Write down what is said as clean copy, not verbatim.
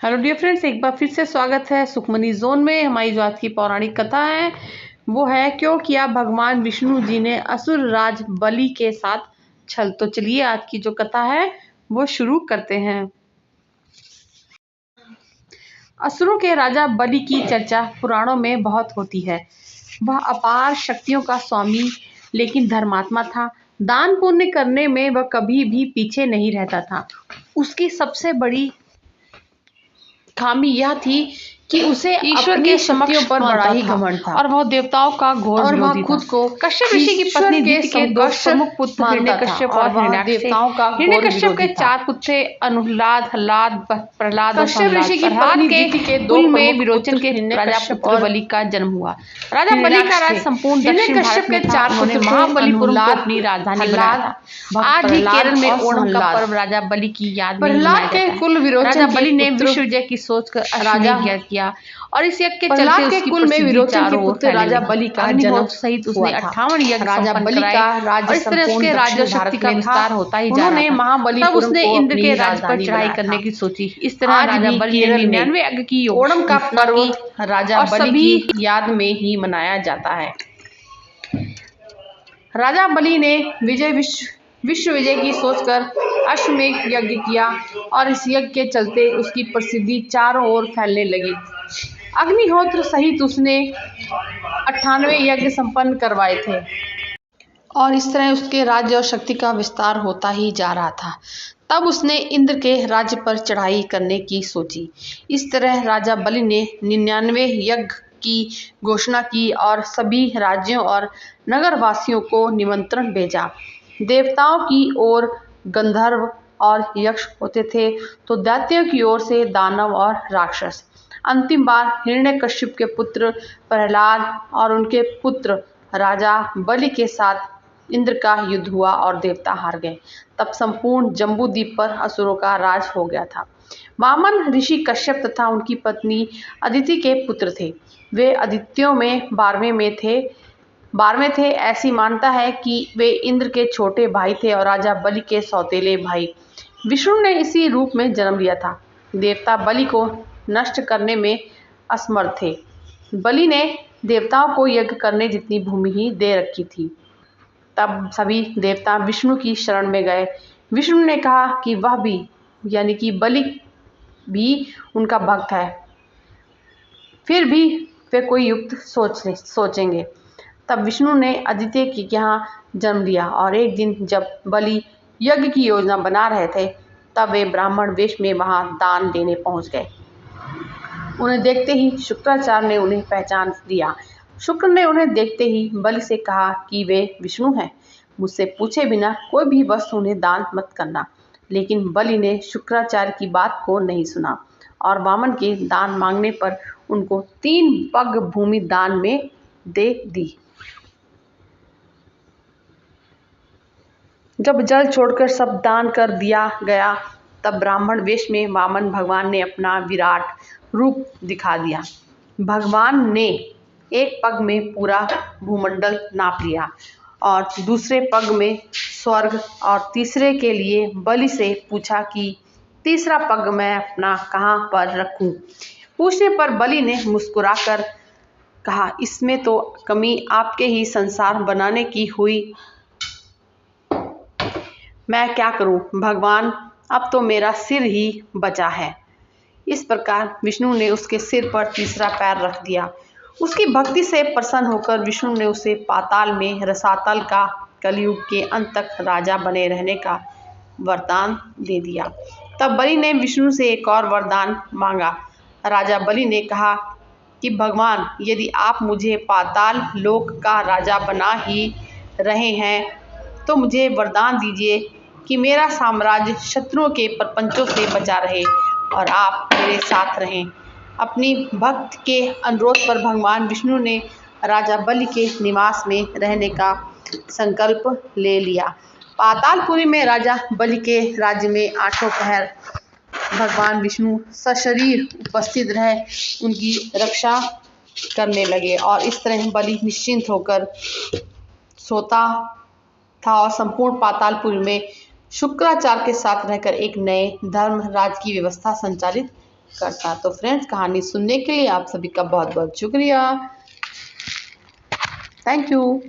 Hello dear friends, एक बार फिर से स्वागत है सुखमनी जोन में। हमारी जो आज की पौराणिक कथा है वो है क्यों किया भगवान विष्णु जी ने असुर राज बलि के साथ छल। तो चलिए आज की जो कथा है वो शुरू करते हैं। असुरों के राजा बलि की चर्चा पुराणों में बहुत होती है। वह अपार शक्तियों का स्वामी लेकिन धर्मात्मा था। दान पुण्य करने में वह कभी भी पीछे नहीं रहता था। उसकी सबसे बड़ी खामी यह थी कि उसे ईश्वर के शक्तियों पर बड़ा ही घमंड था और वह देवताओं का घोर विरोधी था। खुद को कश्यप ऋषि की पत्नी दिति के दो प्रमुख पुत्र हिरण्यकश्यप और हिरण्याक्ष थे। हिरण्यकश्यप के 4 पुत्र थे, अनुहलाद, हलाद, प्रहलाद और संहलाद। प्रहलाद के कुल में विरोचन के राजा पुत्र बलि का जन्म हुआ। राजा बलि का राज संपूर्ण दक्षिण भारत में था। उन्होंने महाबलिपुरम को अपनी राजधानी बनाया था। आज ही केरल में ओणम का पर्व राजा बलि की याद में मनाया जाता है। कुल विरोचन राजा बलि ने विश्व विजय की सोचकर राजा किया और इस यज्ञ के चलते उसकी कुल में विरोचन के पुत्र राजा बलि का जन्म सहित उसने 58 यज्ञ राजा बलि का राज्य इस तरह उसके राज्य शक्ति का विस्तार होता ही जा रहा था। महाबलिपुरम तब उसने इंद्र के राज्य पर चढ़ाई करने की सोची। इस तरह राजा बलि ने 99 यज्ञ की ओणम का पर्व राजा बलि की याद में ही मनाया जाता है। राजा बलि ने विश्व विजय की सोचकर अश्वमेध यज्ञ किया और इस यज्ञ के चलते उसकी प्रसिद्धि चारों ओर फैलने लगी। अग्निहोत्र सहित उसने 98 यज्ञ संपन्न करवाए थे और इस तरह उसके राज्य और शक्ति का विस्तार होता ही जा रहा था। तब उसने इंद्र के राज्य पर चढ़ाई करने की सोची। इस तरह राजा बलि ने 99 यज्ञ की घोषणा की और सभी राज्यों और नगरवासियों को निमंत्रण भेजा। देवताओं की ओर गंधर्व और यक्ष होते थे तो दैत्यों की ओर से दानव और राक्षस। अंतिम बार हिरण्यकश्यप के पुत्र प्रहलाद और उनके पुत्र राजा बलि के साथ इंद्र का युद्ध हुआ और देवता हार गए। तब संपूर्ण जम्बूद्वीप पर असुरों का राज हो गया था। वामन ऋषि कश्यप तथा उनकी पत्नी अदिति के पुत्र थे। वे आदित्यों में 12वें थे। ऐसी मान्यता है कि वे इंद्र के छोटे भाई थे और राजा बलि के सौतेले भाई। विष्णु ने इसी रूप में जन्म लिया था। देवता बलि को नष्ट करने में असमर्थ थे। बलि ने देवताओं को यज्ञ करने जितनी भूमि ही दे रखी थी। तब सभी देवता विष्णु की शरण में गए। विष्णु ने कहा कि वह भी यानी कि बलि भी उनका भक्त है, फिर भी वे कोई युक्त सोचेंगे। तब विष्णु ने आदित्य के यहाँ जन्म लिया और एक दिन जब बलि यज्ञ की योजना बना रहे थे तब वे ब्राह्मण वेश में वहां दान देने पहुंच गए। उन्हें देखते ही शुक्राचार्य ने उन्हें पहचान लिया। शुक्र ने उन्हें देखते ही बलि से कहा कि वे विष्णु हैं, मुझसे पूछे बिना कोई भी वस्तु उन्हें दान मत करना। लेकिन बलि ने शुक्राचार्य की बात को नहीं सुना और वामन के दान मांगने पर उनको 3 पग भूमि दान में दे दी। जब जल छोड़कर सब दान कर दिया गया तब ब्राह्मण वेश में वामन भगवान ने अपना विराट रूप दिखा दिया। भगवान ने एक पग में पूरा भूमंडल नाप लिया और दूसरे पग में स्वर्ग और तीसरे के लिए बलि से पूछा कि तीसरा पग मैं अपना कहाँ पर रखूं। पूछने पर बलि ने मुस्कुराकर कहा, इसमें तो कमी आपके ही संसार बनाने की हुई। मैं क्या करूं भगवान, अब तो मेरा सिर ही बचा है। इस प्रकार विष्णु ने उसके सिर पर तीसरा पैर रख दिया। उसकी भक्ति से प्रसन्न होकर विष्णु ने उसे पाताल में रसातल का कलयुग के अंत तक राजा बने रहने का वरदान दे दिया। तब बलि ने विष्णु से एक और वरदान मांगा। राजा बलि ने कहा कि भगवान, यदि आप मुझे पाताल लोक का राजा बना ही रहे हैं तो मुझे वरदान दीजिए कि मेरा साम्राज्य शत्रुओं के प्रपंचों से बचा रहे और आप मेरे साथ रहें। अपनी भक्त के अनुरोध पर भगवान विष्णु ने राजा बलि के निवास में रहने का संकल्प ले लिया। पातालपुरी में राजा बलि के राज्य में 8 पहर भगवान विष्णु सशरीर उपस्थित रहे उनकी रक्षा करने लगे और इस तरह बलि निश्चिंत होकर सोता था और संपूर्ण पातालपुरी में शुक्राचार्य के साथ रहकर एक नए धर्म राज की व्यवस्था संचालित करता। तो फ्रेंड्स, कहानी सुनने के लिए आप सभी का बहुत बहुत शुक्रिया। Thank you.